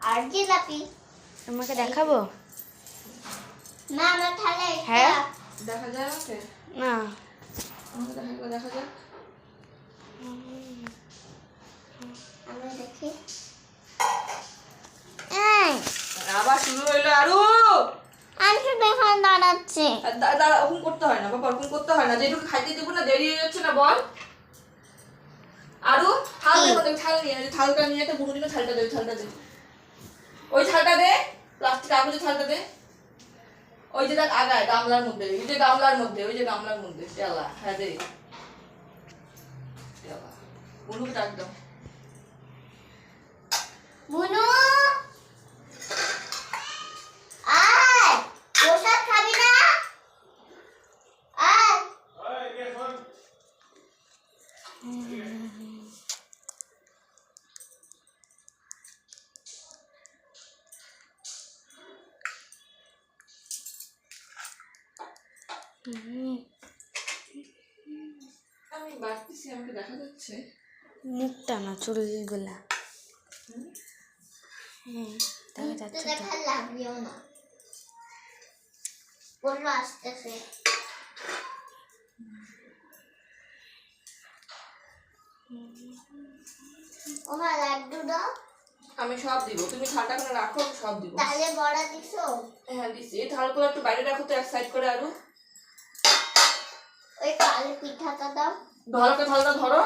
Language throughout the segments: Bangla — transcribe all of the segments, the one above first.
আর জিলাপি তোমাকে দেখাবো? না আমার থালায় হ্যাঁ দেখা যায় ওকে? না আমাকে দেখা যাক। আমি দেখি আবার শুরু হইলো আরু। আমি শুধু এখন দাঁড়াচ্ছি। দাদা ওরকম করতে হয় না বাবা, ওরকম করতে হয় না। যেটুকু খাইতে দেবো না, দেরি হয়ে যাচ্ছে না বল। আরু থাল দে, থাল নিয়ে থালটা নিয়ে একটা বুনুর জন্য থালটা দে, থালটা দে, ওই থালটা দে, প্লাস্টিক কাগজের থালটা দে। ওই যে দেখ আগায় গামলার মধ্যে, ওই যে গামলার মধ্যে, ওই যে গামলার মধ্যে তেলা। হ্যাঁ দে তেলা। বুনুকে ডাক দাও। বুনু আয়, প্রসাদ খাবি না? আয়। আমি বাড়তেছি, আমাকে দেখা যাচ্ছে। মুখটা না, চুলগুলা। হ্যাঁ দেখা যাচ্ছে তো। দেখা লাগবেও না, বললো আসতেছে। ওমা লাড্ডু দাও। আমি সব দিব, তুমি থালটা করে রাখো, আমি সব দিব। তাহলে বড়া দিছো? হ্যাঁ দিছি। এই থালগুলো একটু বাইরে রাখো তো, এক সাইড করে। আরু ওই কালো পিঠাটা দাও। ভালো করে থালটা ধরো।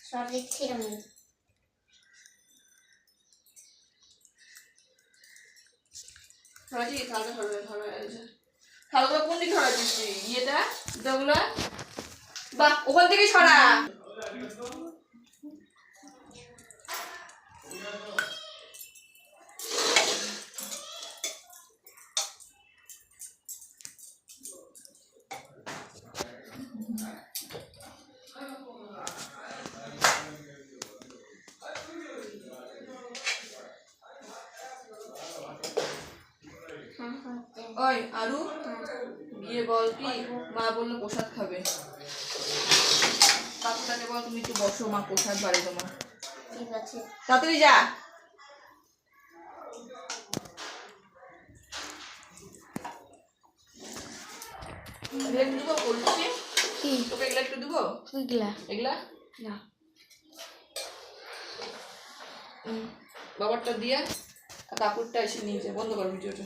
সরাইছি আমি। ধরেছি থালটা ধরো, ধরো। থালগুলো কোন দিকে ধরা দিচ্ছি? ইয়েটা জুতাগুলো বাহ, ওখান থেকে ছড়া। ওই আরু গিয়ে বল কি, মা বললো প্রসাদ খাবে। কাকুটাকে বল তুমি একটু বসো, মা প্রসাদ বাড়ি তোমার। ঠিক আছে। তাড়াতাড়ি যা। এগুলা একটু দেবো বলছি, কি তোকে এগুলা একটু দেবো। এগুলা? এগুলা না বাবারটা দিয়ে কাকুরটা এসে নিয়ে যায়। বন্ধ কর ভিডিওটা।